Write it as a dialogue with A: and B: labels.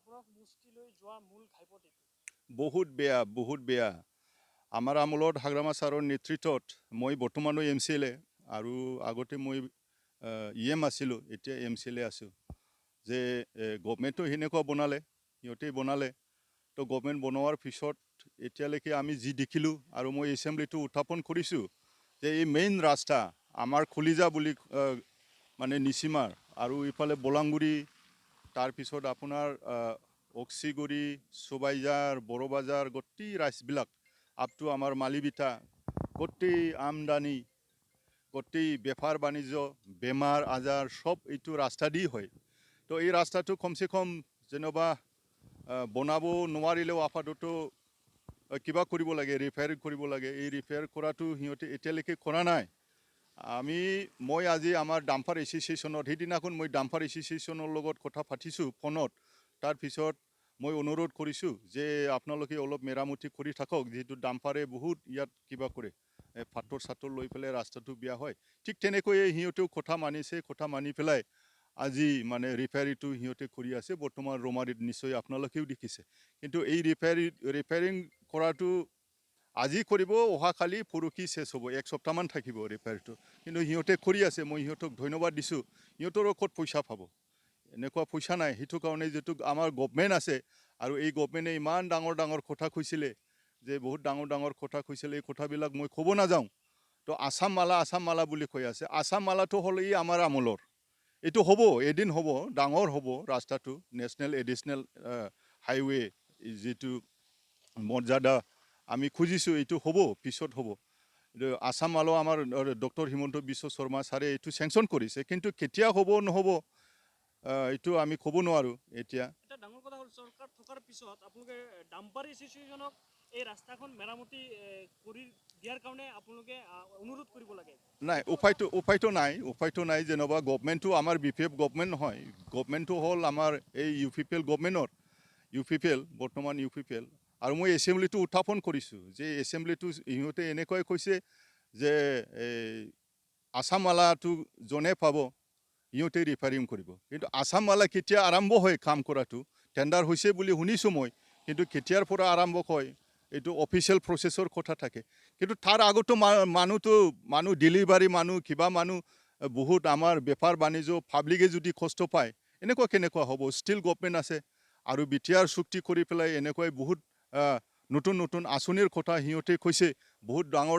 A: আপোনাক মুষ্টিলৈ যোৱা মূল ঘাইপথ এইটো?
B: বহুত বেয়া আমাৰ আমোলত হাগ্ৰামা ছাৰৰ নেতৃত্বত মই বৰ্তমানো MCLA আৰু আগতে মই EM আছিলোঁ, এতিয়া MCLA আছোঁ যে গভমেণ্টটো সেনেকুৱা বনালে, সিহঁতেই বনালে। তো গভমেণ্ট বনোৱাৰ পিছত এতিয়ালৈকে আমি যি দেখিলোঁ আৰু মই এছেম্বলিটো উত্থাপন কৰিছোঁ যে এই মেইন ৰাস্তা আমাৰ খলিজা বুলি মানে নিচিমাৰ আৰু ইফালে বলাংগুৰি, তাৰপিছত আপোনাৰ অক্সিগুৰি, চুবাইজাৰ, বড়োবাজাৰ, গোটেই ৰাইজবিলাক আপটো আমাৰ মালিবিটা, গোটেই আমদানি, গোটেই বেপাৰ বাণিজ্য, বেমাৰ আজাৰ সব এইটো ৰাস্তা দি হয়। তো এই ৰাস্তাটো কমচে কম যেনিবা বনাব নোৱাৰিলেও আপাতত কিবা কৰিব লাগে, ৰিপেয়াৰ কৰিব লাগে। এই ৰিপেয়াৰ কৰাটো সিহঁতে এতিয়ালৈকে কৰা নাই। মই আজি আমাৰ ডাম্পাৰ এছ'চিয়েশ্যনত সেইদিনাখন মই ডাম্পাৰ এছ'চিয়েশ্যনৰ লগত কথা পাতিছোঁ ফোনত। তাৰপিছত মই অনুৰোধ কৰিছোঁ যে আপোনালোকে অলপ মেৰামতি কৰি থাকক, যিহেতু ডাম্পাৰে বহুত ইয়াত কিবা কৰে, পাথৰ চাথৰ লৈ পেলাই ৰাস্তাটো বেয়া হয়। ঠিক তেনেকৈয়ে সিহঁতেও কথা মানিছে, কথা মানি পেলাই আজি মানে ৰিপেয়াৰিংটো সিহঁতে কৰি আছে বৰ্তমান ৰমাৰীত, নিশ্চয় আপোনালোকেও দেখিছে। কিন্তু এই ৰিপেয়াৰিং কৰাটো আজি কৰিব, অহাকালি পৰহি শেষ হ'ব, এক সপ্তাহমান থাকিব ৰিপেয়াৰটো। কিন্তু সিহঁতে কৰি আছে, মই সিহঁতক ধন্যবাদ দিছোঁ। সিহঁতৰো ক'ত পইচা পাব, এনেকুৱা পইচা নাই। সেইটো কাৰণে যিটো আমাৰ গভমেণ্ট আছে আৰু এই গভমেণ্টে ইমান ডাঙৰ ডাঙৰ কথা কৈছিলে, যে বহুত ডাঙৰ ডাঙৰ কথা কৈছিলে, এই কথাবিলাক মই ক'ব নাযাওঁ। তো আছাম মালা বুলি কৈ আছে। আছাম মালাটো হ'ল এই আমাৰ আমোলৰ, এইটো হ'ব, এদিন হ'ব, ডাঙৰ হ'ব ৰাস্তাটো, নেশ্যনেল এডিশ্যনেল হাইৱে যিটো মৰ্যাদা আমি খুজিছোঁ, এইটো হ'ব, পিছত হ'ব। আছাম মালো আমাৰ ডক্টৰ হিমন্ত বিশ্ব শৰ্মা ছাৰে এইটো চেংচন কৰিছে, কিন্তু কেতিয়া হ'ব নহ'ব এইটো আমি ক'ব নোৱাৰোঁ এতিয়া।
A: এটা ডাঙৰ কথা হ'ল, চৰকাৰ থকাৰ পিছত আপোনালোকে ডাম্পাৰ এছ'চিয়েশ্যনক এই ৰাস্তাখন মেৰামতি কৰি দিয়াৰ কাৰণে আপোনালোকে অনুৰোধ কৰিব লাগে।
B: নাই, উপায়টো নাই যেনিবা গভমেণ্টটো আমাৰ BPF গভমেণ্ট নহয়, গভমেণ্টটো হ'ল আমাৰ এই UPPL গভমেণ্টৰ, বৰ্তমান UPPL। আৰু মই এছেম্বলিটো উত্থাপন কৰিছোঁ যে এছেম্বলিটো ইহঁতে এনেকৈ কৈছে যে আছাম মালাটো যোনে পাব সিহঁতে ৰিপেয়াৰিং কৰিব। কিন্তু আছাম মালা কেতিয়া আৰম্ভ হয় কাম কৰাটো, টেণ্ডাৰ হৈছে বুলি শুনিছোঁ মই, কিন্তু কেতিয়াৰ পৰা আৰম্ভ হয় এইটো অফিচিয়েল প্ৰচেছৰ কথা থাকে। কিন্তু তাৰ আগতো মানুহ ডেলিভাৰী মানুহ, কিবা মানুহ বহুত আমাৰ বেপাৰ বাণিজ্য পাব্লিকে যদি কষ্ট পায়, কেনেকুৱা হ'ব। ষ্টিল গভমেণ্ট আছে আৰু BTR চুক্তি কৰি পেলাই এনেকুৱাই বহুত নতুন নতুন আঁচনিৰ কথা সিহঁতে কৈছে, বহুত ডাঙৰ